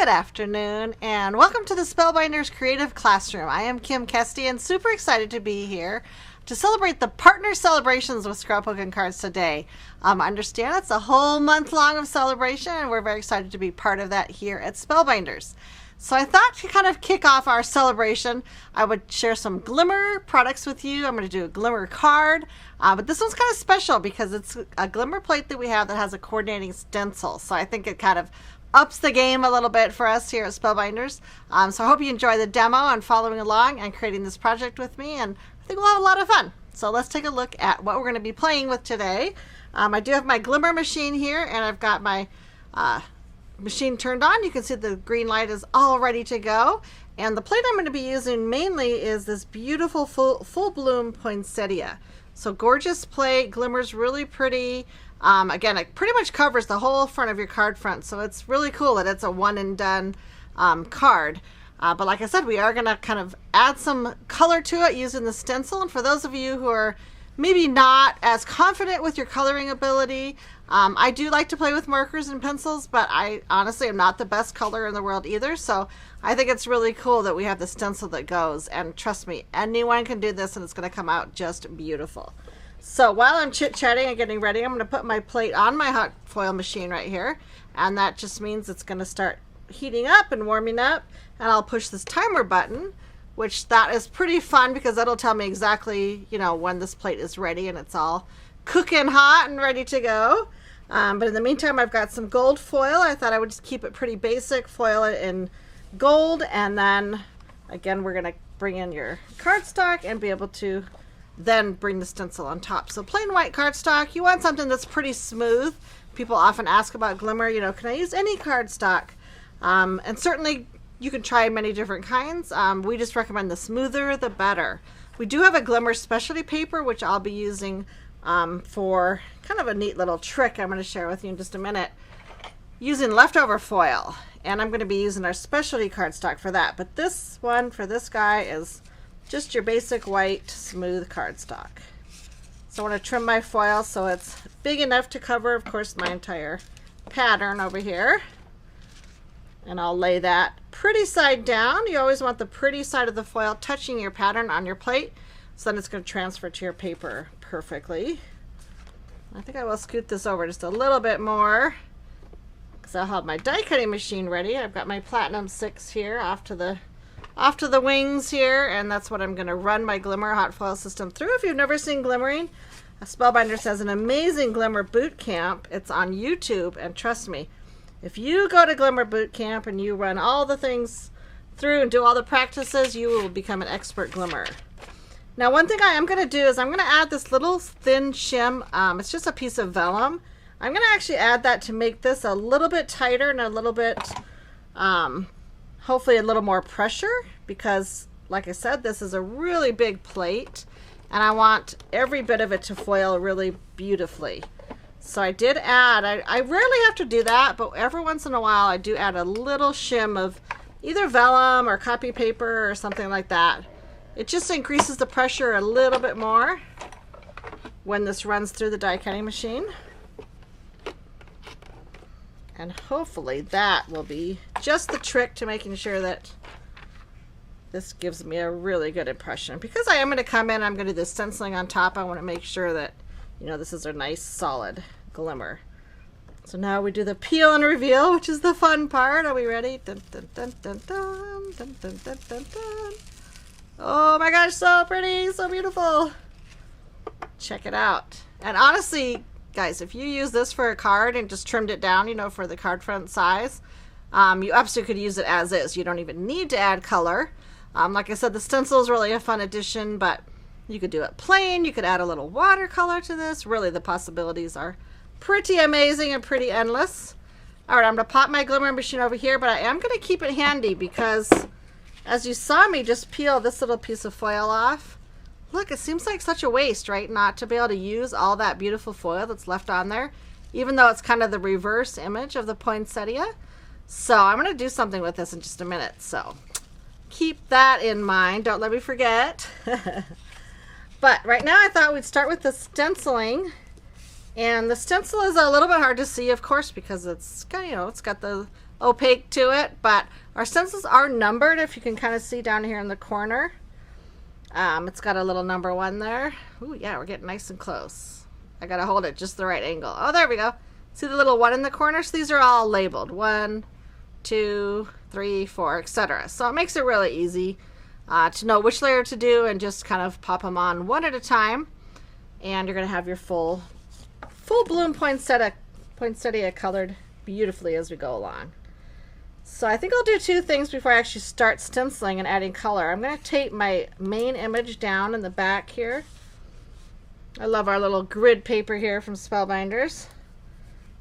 Good afternoon, and welcome to the Spellbinders Creative Classroom. I am Kim Kesti, and super excited to be here to celebrate the partner celebrations with scrapbooking cards today. I understand it's a whole month long of celebration, and we're very excited to be part of that here at Spellbinders. So I thought to kind of kick off our celebration, I would share some Glimmer products with you. I'm going to do a Glimmer card, but this one's kind of special because it's a Glimmer plate that we have that has a coordinating stencil. So I think it kind of ups the game a little bit for us here at Spellbinders. So I hope you enjoy the demo and following along and creating this project with me, and I think we'll have a lot of fun. So let's take a look at what we're going to be playing with today. I do have my Glimmer machine here, and I've got my machine turned on. You can see the green light is all ready to go, and the plate I'm going to be using mainly is this beautiful full bloom poinsettia. So gorgeous plate. Glimmer's really pretty. Again, it pretty much covers the whole front of your card front, so it's really cool that it's a one and done card. But like I said, we are going to kind of add some color to it using the stencil. And for those of you who are maybe not as confident with your coloring ability, I do like to play with markers and pencils, but I honestly am not the best colorer in the world either. So I think it's really cool that we have the stencil that goes, and trust me, anyone can do this and it's going to come out just beautiful. So while I'm chit-chatting and getting ready, I'm going to put my plate on my hot foil machine right here, and that just means it's going to start heating up and warming up, and I'll push this timer button, which that is pretty fun because that'll tell me exactly, you know, when this plate is ready and it's all cooking hot and ready to go. But in the meantime, I've got some gold foil. I thought I would just keep it pretty basic, foil it in gold, and then again we're going to bring in your cardstock and be able to then bring the stencil on top. So plain white cardstock, you want something that's pretty smooth. People often ask about Glimmer, you know, can I use any cardstock? And certainly you can try many different kinds. We just recommend the smoother the better. We do have a Glimmer specialty paper, which I'll be using for kind of a neat little trick I'm going to share with you in just a minute, using leftover foil. And I'm going to be using our specialty cardstock for that. But this one for this guy is just your basic white smooth cardstock. So I want to trim my foil so it's big enough to cover, of course, my entire pattern over here. And I'll lay that pretty side down. You always want the pretty side of the foil touching your pattern on your plate, so then it's going to transfer to your paper perfectly. I think I will scoot this over just a little bit more because I'll have my die cutting machine ready. I've got my Platinum 6 here off to the wings here, and that's what I'm going to run my Glimmer hot foil system through. If you've never seen glimmering, Spellbinders has an amazing Glimmer boot camp. It's on YouTube, and trust me, if you go to Glimmer boot camp and you run all the things through and do all the practices, you will become an expert Glimmer. Now, one thing I am going to do is I'm going to add this little thin shim. It's just a piece of vellum. I'm going to actually add that to make this a little bit tighter and a little bit hopefully a little more pressure, because like I said, this is a really big plate and I want every bit of it to foil really beautifully. So I did add, I rarely have to do that, but every once in a while I do add a little shim of either vellum or copy paper or something like that. It just increases the pressure a little bit more when this runs through the die cutting machine. And hopefully that will be just the trick to making sure that this gives me a really good impression. Because I am going to come in, I'm going to do the stenciling on top. I want to make sure that, you know, this is a nice solid Glimmer. So now we do the peel and reveal, which is the fun part. Are we ready? Dun, dun, dun, dun, dun, dun, dun, dun, dun, dun. Oh my gosh, so pretty, so beautiful. Check it out. And honestly, guys, if you use this for a card and just trimmed it down, you know, for the card front size, you absolutely could use it as is. You don't even need to add color. Like I said, the stencil is really a fun addition, but you could do it plain. You could add a little watercolor to this. Really, the possibilities are pretty amazing and pretty endless. All right, I'm going to pop my Glimmer machine over here, but I am going to keep it handy because as you saw me just peel this little piece of foil off, look, it seems like such a waste, right? Not to be able to use all that beautiful foil that's left on there, even though it's kind of the reverse image of the poinsettia. So I'm going to do something with this in just a minute. So keep that in mind. Don't let me forget. But right now I thought we'd start with the stenciling. And the stencil is a little bit hard to see, of course, because it's got, you know, it's got the opaque to it, but our stencils are numbered, if you can kind of see down here in the corner. It's got a little number 1 there. Ooh, yeah, we're getting nice and close. I gotta hold it just the right angle. Oh, there we go. See the little 1 in the corner? So these are all labeled. 1, 2, 3, 4, etc. So it makes it really easy to know which layer to do and just kind of pop them on one at a time. And you're gonna have your full bloom poinsettia colored beautifully as we go along. So I think I'll do 2 things before I actually start stenciling and adding color. I'm going to tape my main image down in the back here. I love our little grid paper here from Spellbinders.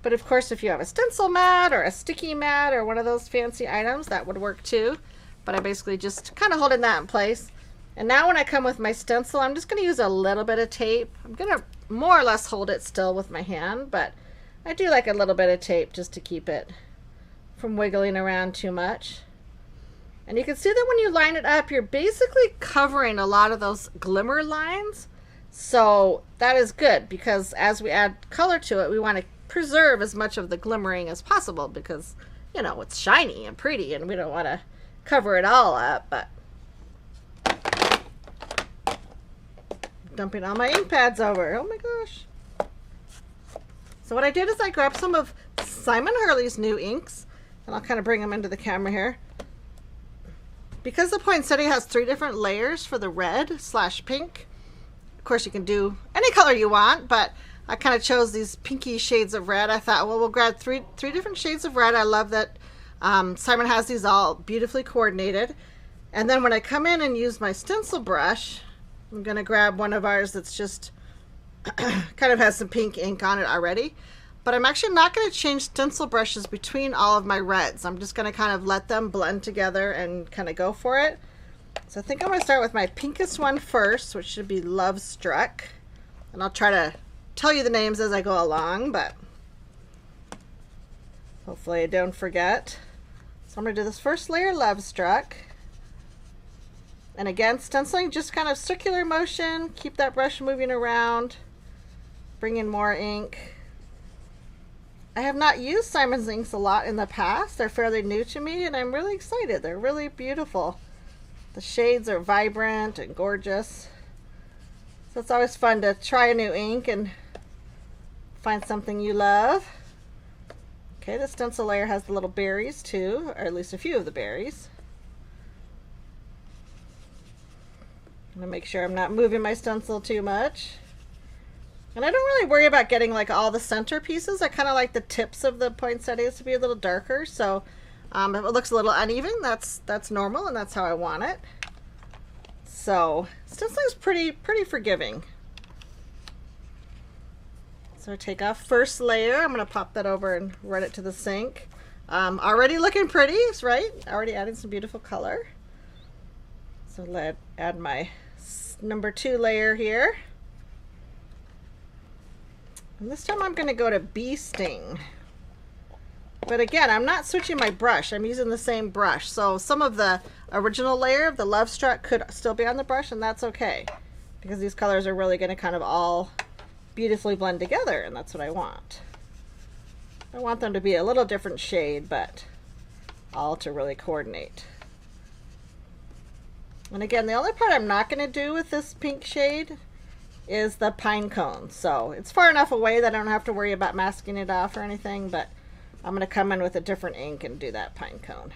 But of course, if you have a stencil mat or a sticky mat or one of those fancy items, that would work too. But I basically just kind of holding that in place. And now when I come with my stencil, I'm just going to use a little bit of tape. I'm going to more or less hold it still with my hand, but I do like a little bit of tape just to keep it from wiggling around too much. And you can see that when you line it up, you're basically covering a lot of those glimmer lines. So that is good, because as we add color to it, we want to preserve as much of the glimmering as possible, because, you know, it's shiny and pretty and we don't want to cover it all up. But dumping all my ink pads over. Oh my gosh. So what I did is I grabbed some of Simon Hurley's new inks, and I'll kind of bring them into the camera here. Because the poinsettia has 3 different layers for the red/pink, of course you can do any color you want, but I kind of chose these pinky shades of red. I thought, well, we'll grab three different shades of red. I love that Simon has these all beautifully coordinated. And then when I come in and use my stencil brush, I'm going to grab one of ours that's just kind of has some pink ink on it already. But I'm actually not going to change stencil brushes between all of my reds. I'm just going to kind of let them blend together and kind of go for it. So I think I'm going to start with my pinkest one first, which should be Love Struck. And I'll try to tell you the names as I go along, but hopefully I don't forget. So I'm going to do this first layer, Love Struck. And again, stenciling, just kind of circular motion. Keep that brush moving around. Bring in more ink. I have not used Simon's inks a lot in the past. They're fairly new to me, and I'm really excited. They're really beautiful. The shades are vibrant and gorgeous. So it's always fun to try a new ink and find something you love. Okay, the stencil layer has the little berries too, or at least a few of the berries. I'm gonna make sure I'm not moving my stencil too much. And I don't really worry about getting like all the center pieces. I kind of like the tips of the poinsettias to be a little darker. So if it looks a little uneven, that's normal, and that's how I want it. So stenciling is pretty forgiving. So I take off first layer. I'm going to pop that over and run it to the sink. Already looking pretty, right? Already adding some beautiful color. So let's add my number 2 layer here. And this time I'm going to go to Bee Sting. But again, I'm not switching my brush. I'm using the same brush. So some of the original layer of the Love Struck could still be on the brush, and that's okay, because these colors are really going to kind of all beautifully blend together, and that's what I want. I want them to be a little different shade, but all to really coordinate. And again, the only part I'm not going to do with this pink shade is the pine cone. So it's far enough away that I don't have to worry about masking it off or anything, but I'm going to come in with a different ink and do that pine cone.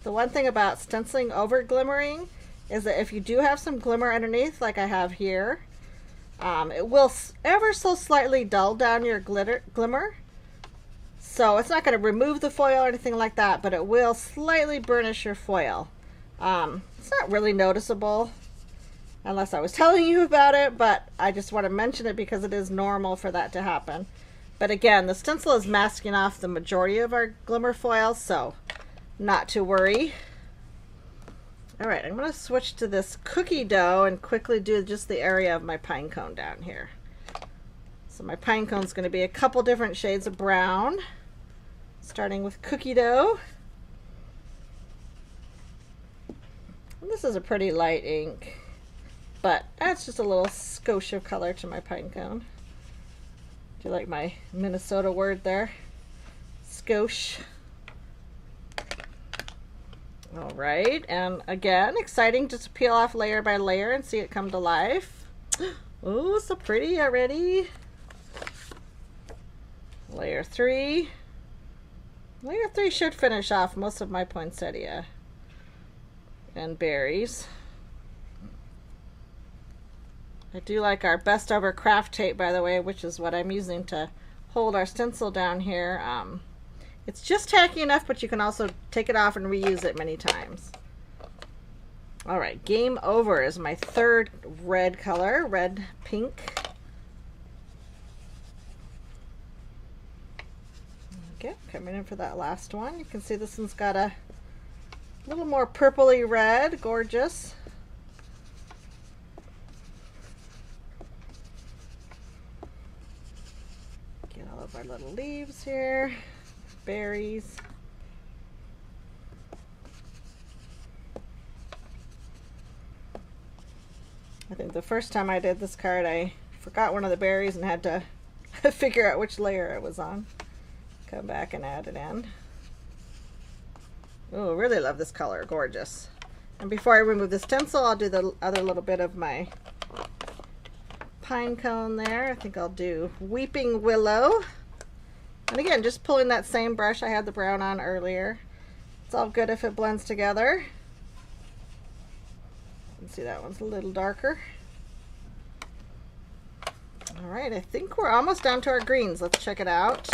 The one thing about stenciling over glimmering is that if you do have some glimmer underneath, like I have here, it will ever so slightly dull down your glimmer. So it's not going to remove the foil or anything like that, but it will slightly burnish your foil. It's not really noticeable unless I was telling you about it, but I just want to mention it because it is normal for that to happen. But again, the stencil is masking off the majority of our glimmer foil, so not to worry. All right, I'm going to switch to this cookie dough and quickly do just the area of my pine cone down here. So my pine cone is going to be a couple different shades of brown, starting with cookie dough. And this is a pretty light ink, but that's just a little skosh of color to my pine cone. Do you like my Minnesota word there? Skosh. All right, and again, exciting just to peel off layer by layer and see it come to life. Oh, so pretty already. Layer 3. Layer 3 should finish off most of my poinsettia and berries. I do like our best ever craft tape, by the way, which is what I'm using to hold our stencil down here. It's just tacky enough, but you can also take it off and reuse it many times. All right, Game Over is my third red color, red pink. Okay, coming in for that last one. You can see this one's got a little more purpley red, gorgeous. Get all of our little leaves here, berries. I think the first time I did this card, I forgot one of the berries and had to figure out which layer it was on. Come back and add it in. Oh, really love this color, gorgeous. And before I remove the stencil, I'll do the other little bit of my pine cone there. I think I'll do Weeping Willow. And again, just pulling that same brush I had the brown on earlier. It's all good if it blends together. You can see that one's a little darker. All right, I think we're almost down to our greens. Let's check it out.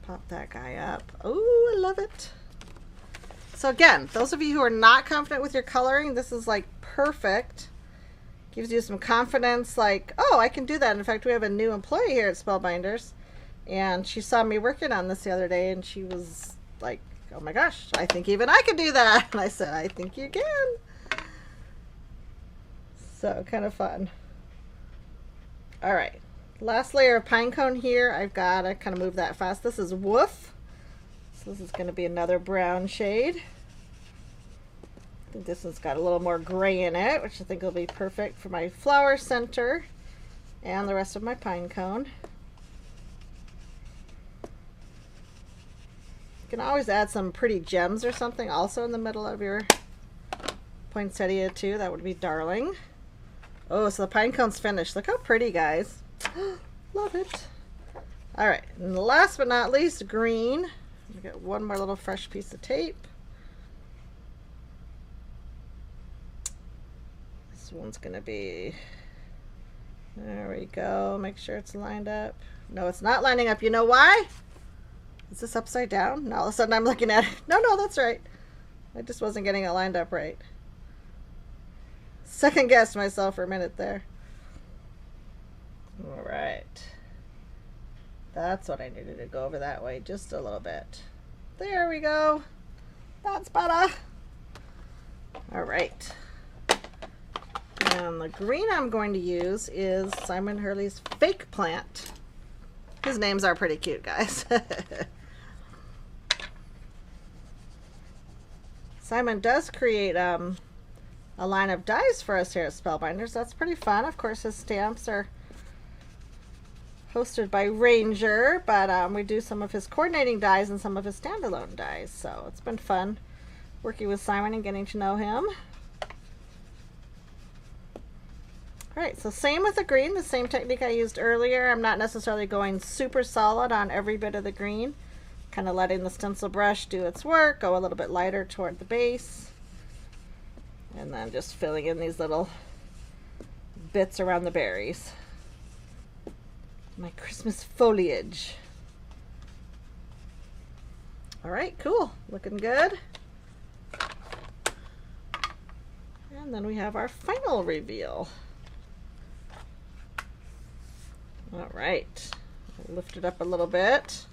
Pop that guy up. Oh, I love it. So again, those of you who are not confident with your coloring, this is like perfect. Gives you some confidence, like, oh, I can do that. In fact, we have a new employee here at Spellbinders, and she saw me working on this the other day, and she was like, oh my gosh, I think even I can do that. And I said, I think you can. So kind of fun. All right. Last layer of pine cone here. I've got to kind of move that fast. This is Woof. So this is going to be another brown shade. I think this one's got a little more gray in it, which I think will be perfect for my flower center and the rest of my pine cone. You can always add some pretty gems or something also in the middle of your poinsettia too. That would be darling. Oh, so the pine cone's finished. Look how pretty, guys. Love it. All right, and last but not least, green. We got one more little fresh piece of tape. This one's gonna be, there we go. Make sure it's lined up. No, it's not lining up. You know why? Is this upside down? Now all of a sudden I'm looking at it. No, that's right. I just wasn't getting it lined up right. Second guessed myself for a minute there. All right. That's what I needed to go over that way just a little bit. There we go. That's better. All right. And the green I'm going to use is Simon Hurley's Fake Plant. His names are pretty cute, guys. Simon does create a line of dies for us here at Spellbinders. That's pretty fun. Of course, his stamps are hosted by Ranger, but we do some of his coordinating dies and some of his standalone dies. So it's been fun working with Simon and getting to know him. All right, so same with the green, the same technique I used earlier. I'm not necessarily going super solid on every bit of the green, kind of letting the stencil brush do its work, go a little bit lighter toward the base, and then just filling in these little bits around the berries. My Christmas foliage. All right, cool, looking good. And then we have our final reveal. All right, lift it up a little bit,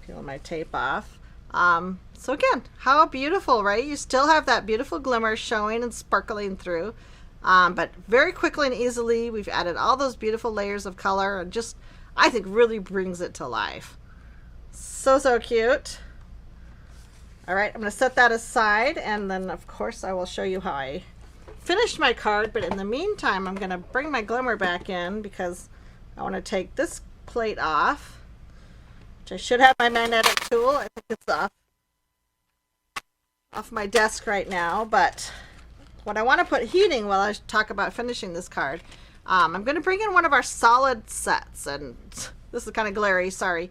peel my tape off. So again, how beautiful, right? You still have that beautiful glimmer showing and sparkling through, but very quickly and easily we've added all those beautiful layers of color, and just, I think, really brings it to life. So cute. All right, I'm going to set that aside, and then of course I will show you how I finished my card, but in the meantime, I'm going to bring my Glimmer back in because I want to take this plate off, which I should have my magnetic tool. I think it's off my desk right now, but what I want to put heating while I talk about finishing this card, I'm going to bring in one of our solid sets, and this is kind of glary, sorry.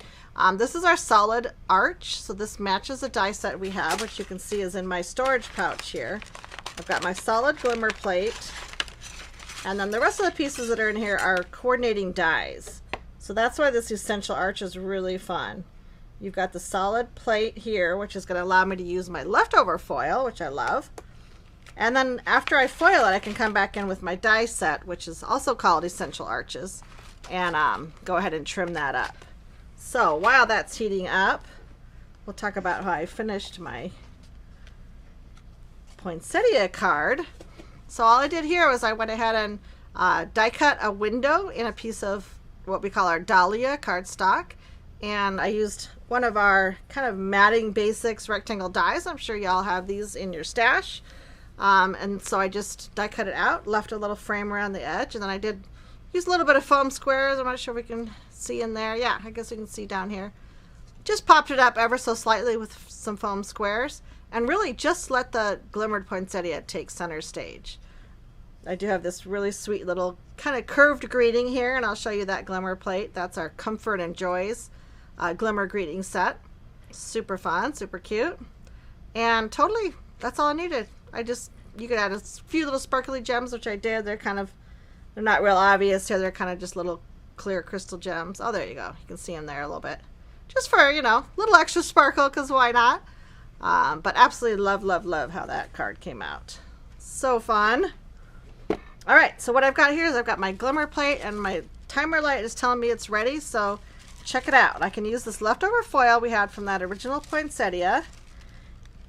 This is our solid arch, so this matches the die set we have, which you can see is in my storage pouch here. I've got my solid Glimmer plate, and then the rest of the pieces that are in here are coordinating dies. So that's why this essential arch is really fun. You've got the solid plate here, which is going to allow me to use my leftover foil, which I love. And then after I foil it, I can come back in with my die set, which is also called essential arches, and go ahead and trim that up. So while that's heating up, we'll talk about how I finished my poinsettia card. So all I did here was I went ahead and die cut a window in a piece of what we call our Dahlia cardstock, and I used one of our kind of matting basics rectangle dies. I'm sure y'all have these in your stash. And so I just die cut it out, left a little frame around the edge, and then I did use a little bit of foam squares. I'm not sure we can see in there. Yeah, I guess we can see down here. Just popped it up ever so slightly with some foam squares, and really just let the glimmered poinsettia take center stage. I do have this really sweet little kind of curved greeting here, and I'll show you that Glimmer plate. That's our Comfort and Joys Glimmer greeting set. Super fun, super cute, and totally that's all I needed. You could add a few little sparkly gems, which I did. They're not real obvious here. They're kind of just little clear crystal gems. Oh, there you go. You can see them there a little bit. Just for, you know, a little extra sparkle, because why not? But absolutely love, love, love how that card came out. So fun. All right, so what I've got here is I've got my Glimmer plate, and my timer light is telling me it's ready, so check it out. I can use this leftover foil we had from that original poinsettia.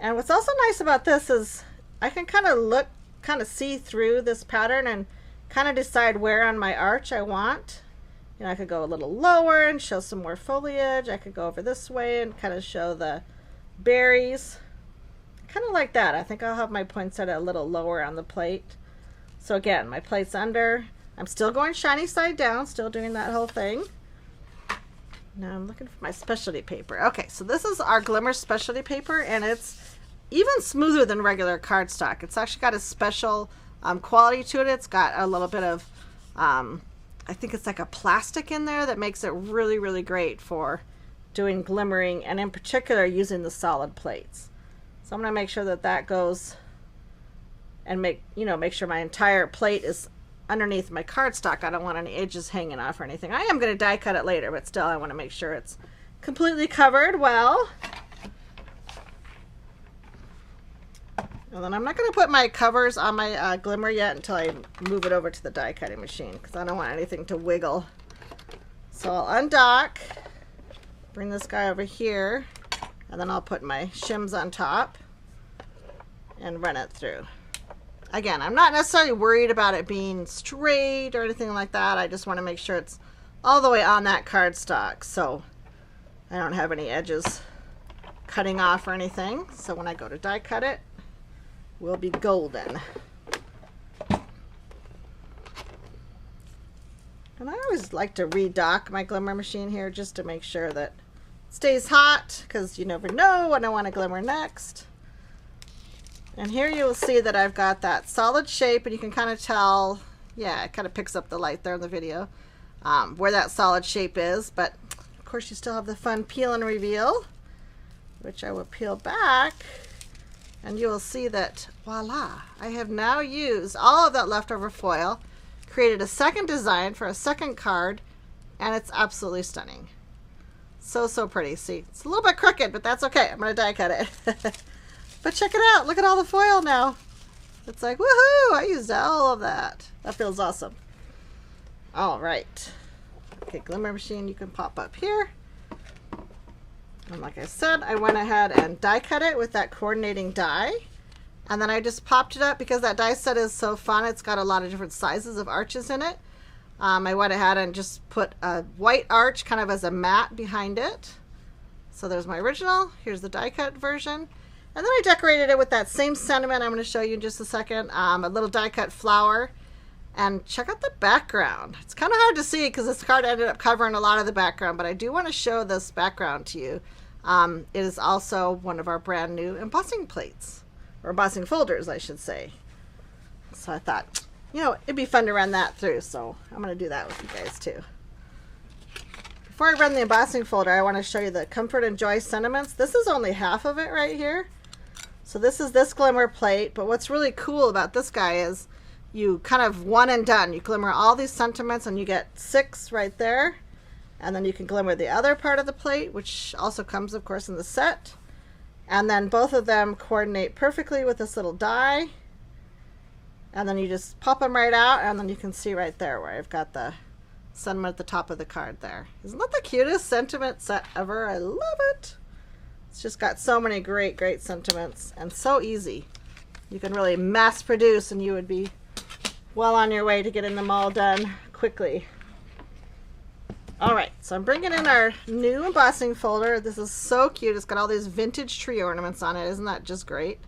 And what's also nice about this is I can kind of see through this pattern and kind of decide where on my arch I want. You know, I could go a little lower and show some more foliage. I could go over this way and kind of show the berries. Kind of like that. I think I'll have my poinsettia a little lower on the plate. So again, my plate's under. I'm still going shiny side down, still doing that whole thing. Now I'm looking for my specialty paper. Okay, so this is our Glimmer specialty paper, and it's even smoother than regular cardstock. It's actually got a special quality to it. It's got a little bit of, I think it's like a plastic in there that makes it really, really great for doing glimmering, and in particular using the solid plates. So I'm going to make sure that that goes and make sure my entire plate is underneath my cardstock. I don't want any edges hanging off or anything. I am going to die cut it later, but still I want to make sure it's completely covered well. And then I'm not going to put my covers on my Glimmer yet until I move it over to the die cutting machine, because I don't want anything to wiggle. So I'll undock, bring this guy over here, and then I'll put my shims on top and run it through. Again, I'm not necessarily worried about it being straight or anything like that. I just want to make sure it's all the way on that cardstock, so I don't have any edges cutting off or anything. So when I go to die cut it, will be golden. And I always like to redock my Glimmer machine here just to make sure that it stays hot, because you never know when I want to glimmer next. And here you will see that I've got that solid shape, and you can kind of tell, yeah, it kind of picks up the light there in the video, where that solid shape is. But of course you still have the fun peel and reveal, which I will peel back. And you will see that, voila, I have now used all of that leftover foil, created a second design for a second card, and it's absolutely stunning. So, so pretty. See, it's a little bit crooked, but that's okay. I'm going to die cut it. But check it out. Look at all the foil now. It's like, woohoo, I used all of that. That feels awesome. All right. Okay, Glimmer machine, you can pop up here. And like I said, I went ahead and die cut it with that coordinating die. And then I just popped it up because that die set is so fun. It's got a lot of different sizes of arches in it. I went ahead and just put a white arch kind of as a mat behind it. So there's my original. Here's the die cut version. And then I decorated it with that same sentiment I'm going to show you in just a second. A little die cut flower. And check out the background. It's kind of hard to see because this card ended up covering a lot of the background, but I do want to show this background to you. It is also one of our brand new embossing plates, or embossing folders, I should say. So I thought, you know, it'd be fun to run that through, so I'm going to do that with you guys too. Before I run the embossing folder, I want to show you the Comfort and Joy sentiments. This is only half of it right here. So this is this Glimmer plate, but what's really cool about this guy is you kind of one and done. You glimmer all these sentiments and you get 6 right there. And then you can glimmer the other part of the plate, which also comes, of course, in the set. And then both of them coordinate perfectly with this little die. And then you just pop them right out, and then you can see right there where I've got the sentiment at the top of the card there. Isn't that the cutest sentiment set ever? I love it. It's just got so many great, great sentiments and so easy. You can really mass produce and you would be well on your way to getting them all done quickly. All right, so I'm bringing in our new embossing folder. This is so cute. It's got all these vintage tree ornaments on it. Isn't that just great?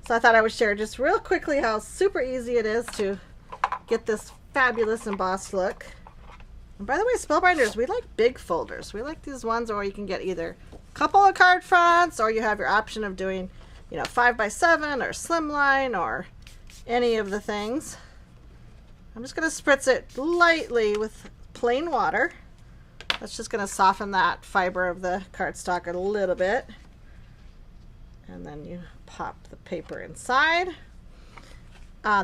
So I thought I would share just real quickly how super easy it is to get this fabulous embossed look. And by the way, Spellbinders, we like big folders. We like these ones where you can get either a couple of card fronts, or you have your option of doing, you know, 5x7 or slimline or any of the things. I'm just going to spritz it lightly with plain water. That's just going to soften that fiber of the cardstock a little bit. And then you pop the paper inside.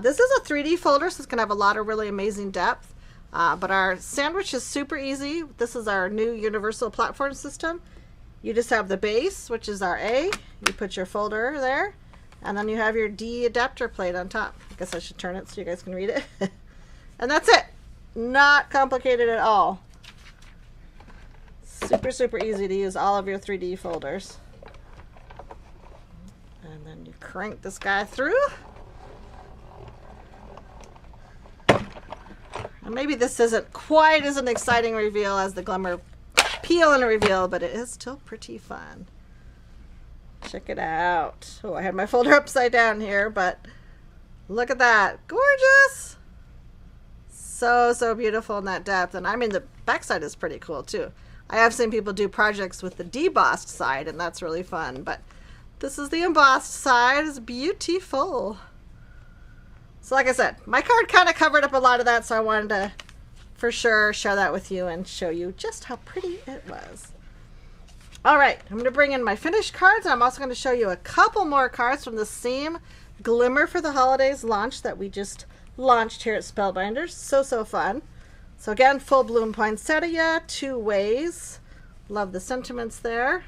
This is a 3D folder, so it's going to have a lot of really amazing depth. But our sandwich is super easy. This is our new universal platform system. You just have the base, which is our A. You put your folder there. And then you have your D adapter plate on top. I guess I should turn it so you guys can read it. And that's it. Not complicated at all. Super, super easy to use all of your 3D folders. And then you crank this guy through. And maybe this isn't quite as an exciting reveal as the Glimmer peel and reveal, but it is still pretty fun. Check it out. Oh, I had my folder upside down here, but look at that. Gorgeous. So, so beautiful in that depth. And I mean, the backside is pretty cool too. I have seen people do projects with the debossed side, and that's really fun. But this is the embossed side. It's beautiful. So like I said, my card kind of covered up a lot of that, so I wanted to for sure share that with you and show you just how pretty it was. All right, I'm going to bring in my finished cards, and I'm also going to show you a couple more cards from the same Glimmer for the Holidays launch that we just launched here at Spellbinders. So, so fun. So again, full bloom poinsettia, 2 ways. Love the sentiments there.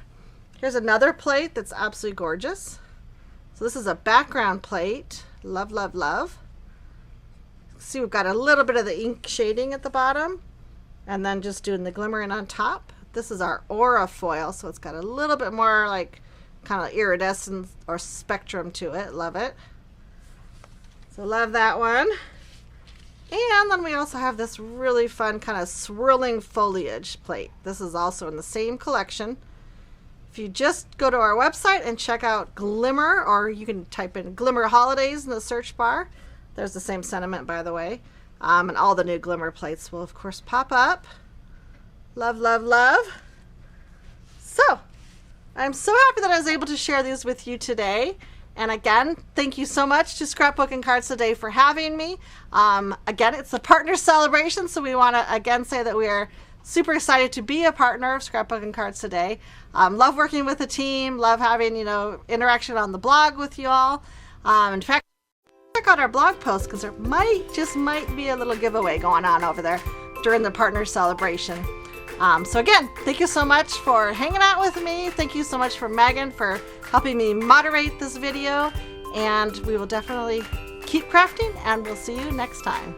Here's another plate that's absolutely gorgeous. So this is a background plate. Love, love, love. See, we've got a little bit of the ink shading at the bottom, and then just doing the glimmering on top. This is our aura foil, so it's got a little bit more like kind of iridescence or spectrum to it. Love it. So love that one. And then we also have this really fun kind of swirling foliage plate. This is also in the same collection. If you just go to our website and check out Glimmer, or you can type in Glimmer Holidays in the search bar. There's the same sentiment, by the way. And all the new Glimmer plates will, of course, pop up. Love, love, love. So, I'm so happy that I was able to share these with you today. And again, thank you so much to Scrapbook and Cards Today for having me. Again, it's a partner celebration, so we want to again say that we are super excited to be a partner of Scrapbook and Cards Today. Love working with the team. Love having, you know, interaction on the blog with you all. In fact, check out our blog post because there might be a little giveaway going on over there during the partner celebration. So again, thank you so much for hanging out with me. Thank you so much for Megan for helping me moderate this video, and we will definitely keep crafting, and we'll see you next time.